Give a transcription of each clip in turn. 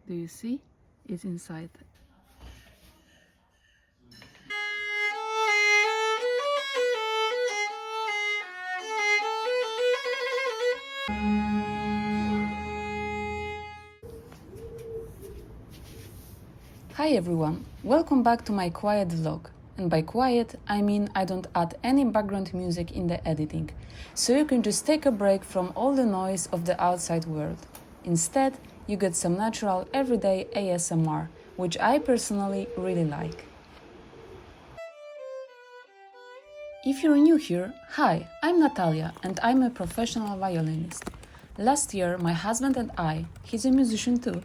Do you see? It's inside. Hi everyone, welcome back to my quiet vlog. And by quiet, I mean I don't add any background music in the editing, so you can just take a break from all the noise of the outside world. Instead, you get some natural everyday ASMR, which I personally really like. If you're new here, hi, I'm Natalia and I'm a professional violinist. Last year, my husband and I, he's a musician too,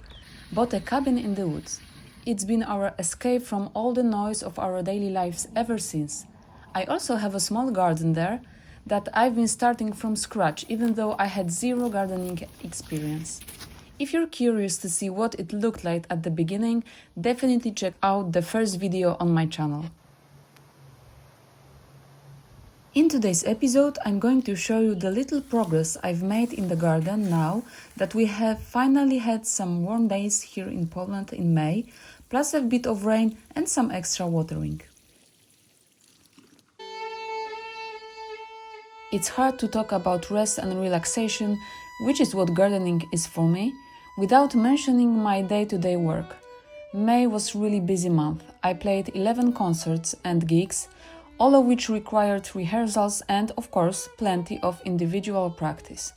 bought a cabin in the woods. It's been our escape from all the noise of our daily lives ever since. I also have a small garden there that I've been starting from scratch, even though I had zero gardening experience. If you're curious to see what it looked like at the beginning, definitely check out the first video on my channel. In today's episode, I'm going to show you the little progress I've made in the garden now that we have finally had some warm days here in Poland in May, plus a bit of rain and some extra watering. It's hard to talk about rest and relaxation, which is what gardening is for me, without mentioning my day-to-day work. May was really busy month. I played 11 concerts and gigs, all of which required rehearsals and, of course, plenty of individual practice.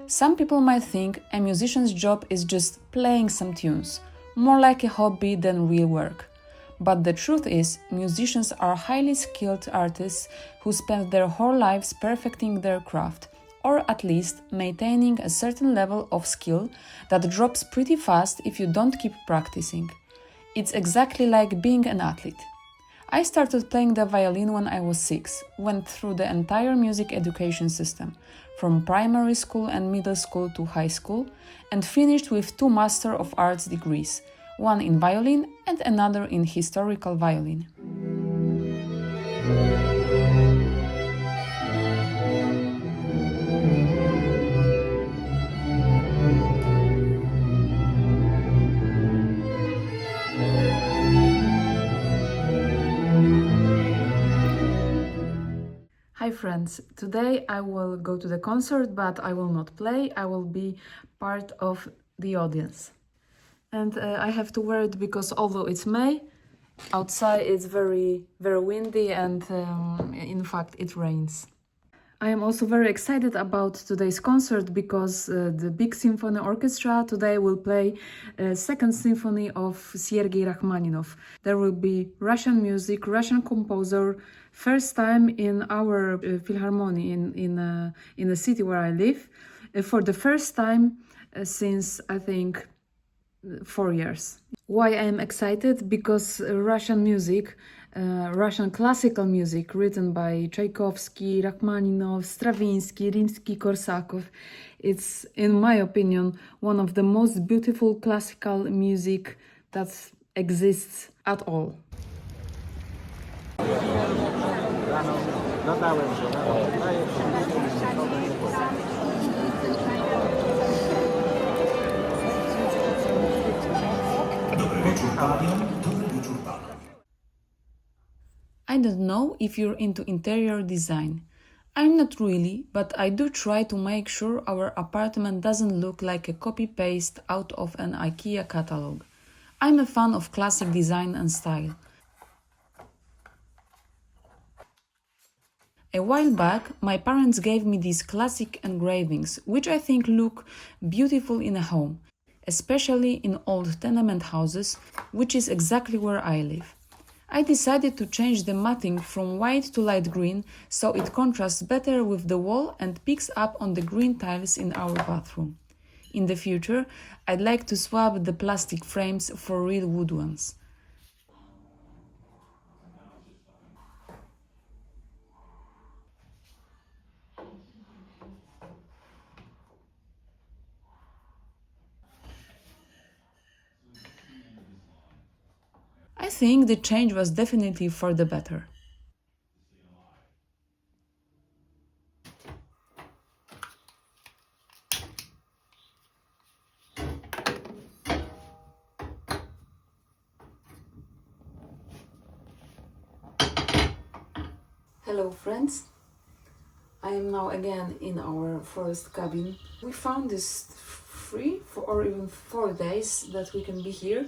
Some people might think a musician's job is just playing some tunes, more like a hobby than real work. But the truth is, musicians are highly skilled artists who spend their whole lives perfecting their craft, or at least maintaining a certain level of skill that drops pretty fast if you don't keep practicing. It's exactly like being an athlete. I started playing the violin when I was 6, went through the entire music education system, from primary school and middle school to high school, and finished with 2 Master of Arts degrees, one in violin and another in historical violin. Hi friends, today I will go to the concert, but I will not play, I will be part of the audience. And I have to wear it because although it's May, outside it's very windy and in fact it rains. I am also very excited about today's concert because the big symphony orchestra today will play second symphony of Sergei Rachmaninov. There will be Russian music, Russian composer, first time in our philharmony in the city where I live, for the first time since I think 4 years. Why I am excited? Because Russian music, Russian classical music written by Tchaikovsky, Rachmaninoff, Stravinsky, Rimsky-Korsakov, it's, in my opinion, one of the most beautiful classical music that exists at all. I don't know if you're into interior design. I'm not really, but I do try to make sure our apartment doesn't look like a copy-paste out of an IKEA catalog. I'm a fan of classic design and style. A while back, my parents gave me these classic engravings, which I think look beautiful in a home, especially in old tenement houses, which is exactly where I live. I decided to change the matting from white to light green so it contrasts better with the wall and picks up on the green tiles in our bathroom. In the future, I'd like to swap the plastic frames for real wood ones. I think the change was definitely for the better. Hello friends, I am now again in our forest cabin. We found this 3 or even 4 days that we can be here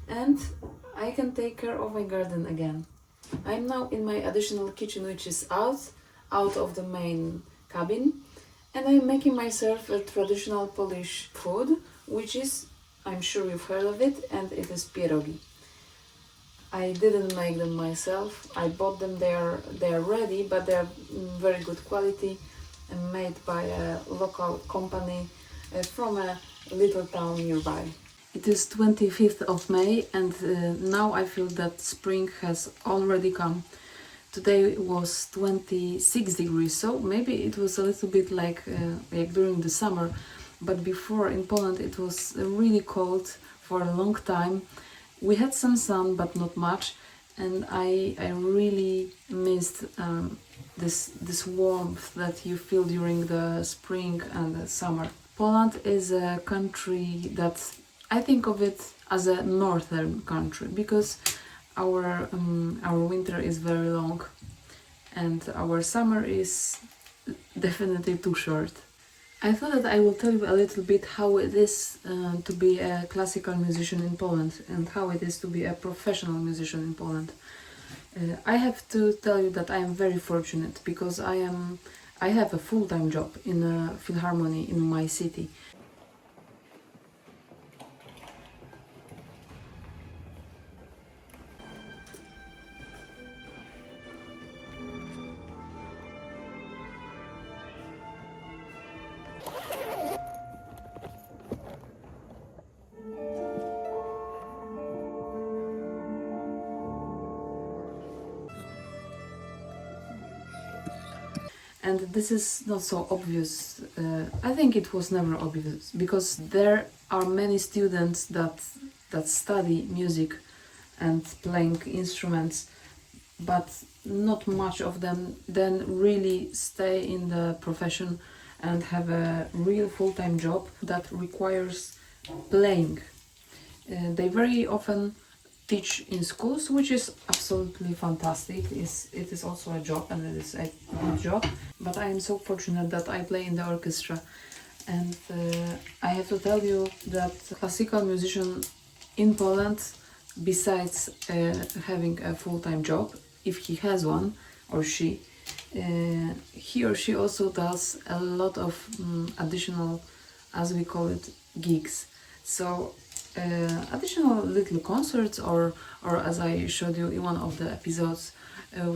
and I can take care of my garden again. I'm now in my additional kitchen, which is out of the main cabin, and I'm making myself a traditional Polish food, which is, I'm sure you've heard of it, and it is pierogi. I didn't make them myself. I bought them. They are ready, but they are very good quality and made by a local company from a little town nearby. It is 25th of May and now I feel that spring has already come. Today was 26 degrees, so maybe it was a little bit like during the summer, but before in Poland it was really cold for a long time. We had some sun, but not much, and I really missed this warmth that you feel during the spring and the summer. Poland is a country that I think of it as a northern country because our winter is very long and our summer is definitely too short. I thought that I will tell you a little bit how it is to be a classical musician in Poland and how it is to be a professional musician in Poland. I have to tell you that I am very fortunate because I have a full-time job in a philharmonic in my city. And this is not so obvious. I think it was never obvious because there are many students that study music and playing instruments, but not much of them then really stay in the profession and have a real full-time job that requires playing. They very often teach in schools, which is absolutely fantastic. It is also a job and it is a good job, but I am so fortunate that I play in the orchestra, and I have to tell you that classical musician in Poland, besides having a full-time job, if he has one or she, he or she also does a lot of additional, as we call it, gigs. So additional little concerts, or as I showed you in one of the episodes,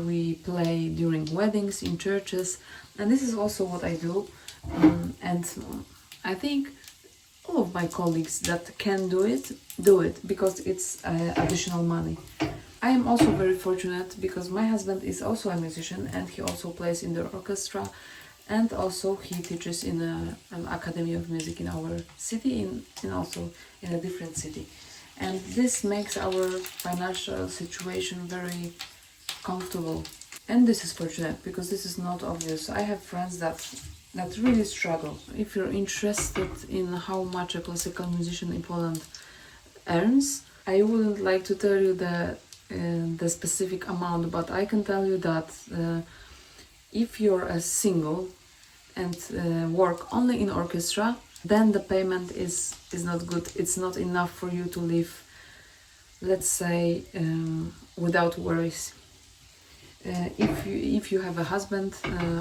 we play during weddings in churches, and this is also what I do. And I think all of my colleagues that can do it because it's additional money. I am also very fortunate because my husband is also a musician and he also plays in the orchestra, and also he teaches in an academy of music in our city, and also in a different city. And this makes our financial situation very comfortable. And this is fortunate because this is not obvious. I have friends that really struggle. If you're interested in how much a classical musician in Poland earns, I wouldn't like to tell you the specific amount, but I can tell you that if you're a single and work only in orchestra, then the payment is not good. It's not enough for you to live, let's say, without worries. If you have a husband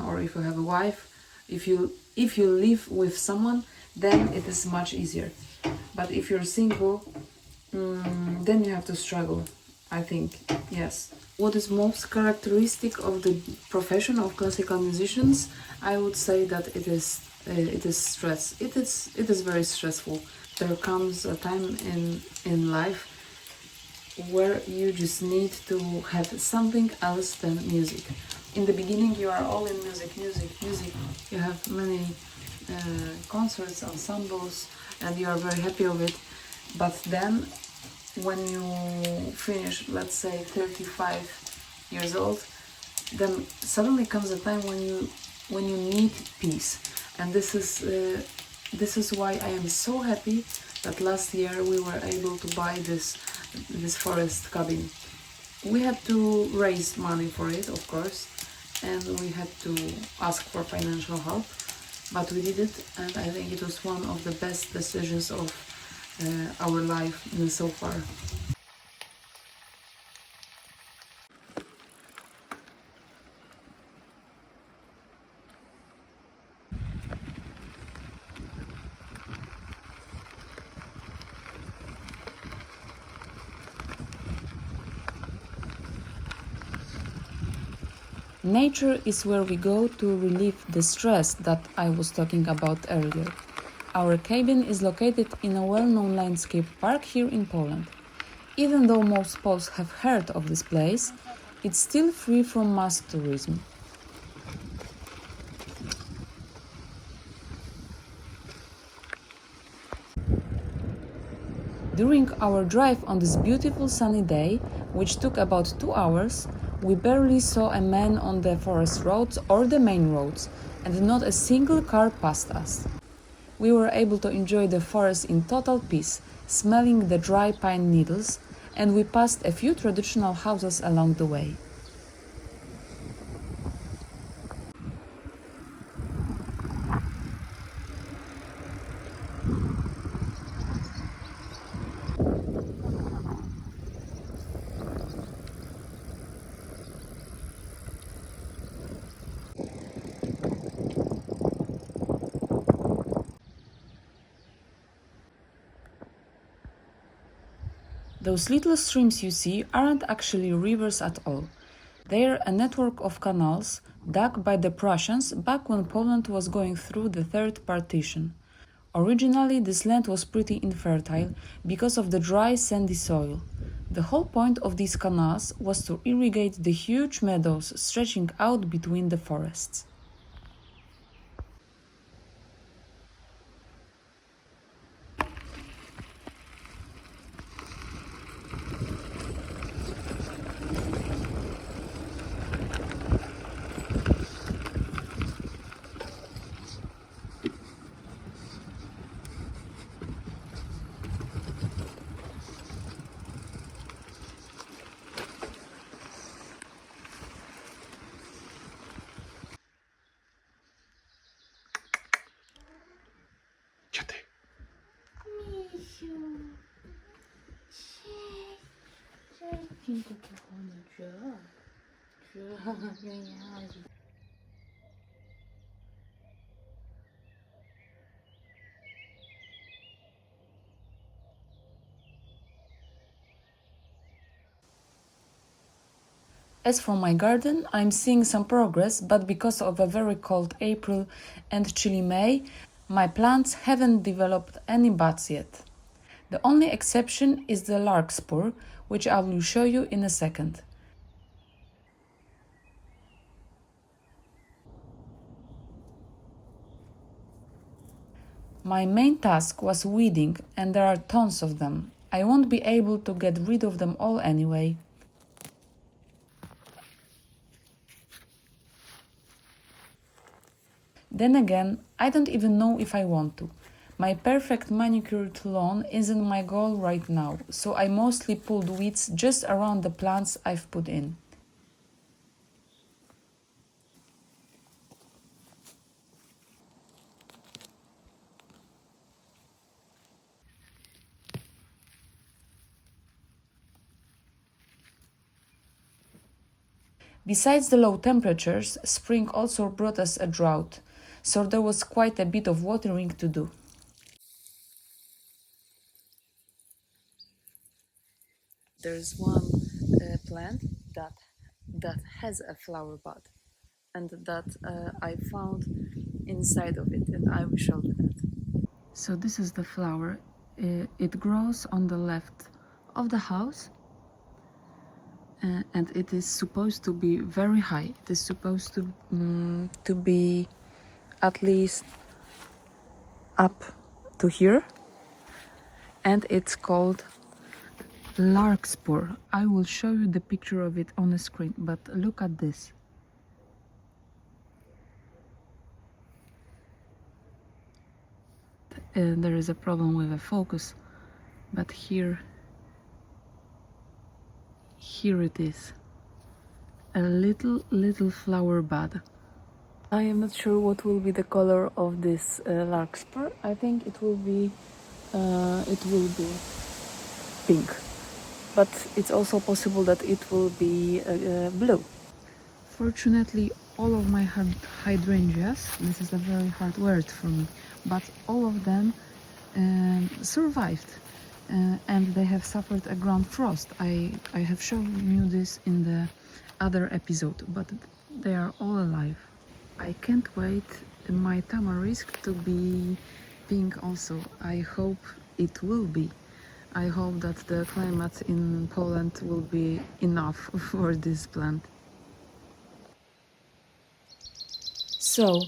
or if you have a wife, if you live with someone, then it is much easier. But if you're single, then you have to struggle, I think. Yes. What is most characteristic of the profession of classical musicians? I would say that it is stress. It is very stressful. There comes a time in life where you just need to have something else than music. In the beginning, you are all in music. You have many concerts, ensembles, and you are very happy of it. But then, when you finish, let's say 35 years old, then suddenly comes a time when you need peace. And this is why I am so happy that last year we were able to buy this forest cabin. We had to raise money for it, of course, and we had to ask for financial help, but we did it, and I think it was one of the best decisions of our life so far. Nature is where we go to relieve the stress that I was talking about earlier. Our cabin is located in a well-known landscape park here in Poland. Even though most Poles have heard of this place, it's still free from mass tourism. During our drive on this beautiful sunny day, which took about 2 hours, we barely saw a man on the forest roads or the main roads, and not a single car passed us. We were able to enjoy the forest in total peace, smelling the dry pine needles, and we passed a few traditional houses along the way. Those little streams you see aren't actually rivers at all. They're a network of canals dug by the Prussians back when Poland was going through the third partition. Originally, this land was pretty infertile because of the dry, sandy soil. The whole point of these canals was to irrigate the huge meadows stretching out between the forests. As for my garden, I'm seeing some progress, but because of a very cold April and chilly May, my plants haven't developed any buds yet. The only exception is the larkspur, which I will show you in a second. My main task was weeding, and there are tons of them. I won't be able to get rid of them all anyway. Then again, I don't even know if I want to. My perfect manicured lawn isn't my goal right now, so I mostly pulled weeds just around the plants I've put in. Besides the low temperatures, spring also brought us a drought, so there was quite a bit of watering to do. There's one plant that has a flower bud, and that I found inside of it, and I will show you that. So this is the flower. It grows on the left of the house, and it is supposed to be very high. It is supposed to be at least up to here, and it's called larkspur. I will show you the picture of it on the screen, but look at this. There is a problem with the focus, but here it is, a little flower bud. I am not sure what will be the color of this larkspur. I think it will be pink, but it's also possible that it will be blue. Fortunately, all of my hydrangeas, this is a very hard word for me, but all of them survived, and they have suffered a ground frost. I have shown you this in the other episode, but they are all alive. I can't wait my tamarisk to be pink also. I hope it will be. I hope that the climate in Poland will be enough for this plant. So,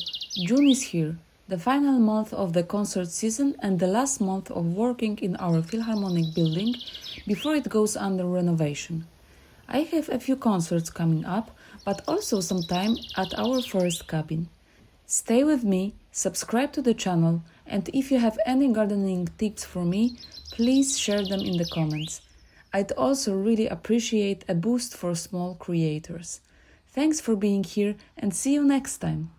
June is here, the final month of the concert season and the last month of working in our Philharmonic building before it goes under renovation. I have a few concerts coming up, but also some time at our forest cabin. Stay with me, subscribe to the channel, and if you have any gardening tips for me, please share them in the comments. I'd also really appreciate a boost for small creators. Thanks for being here and see you next time!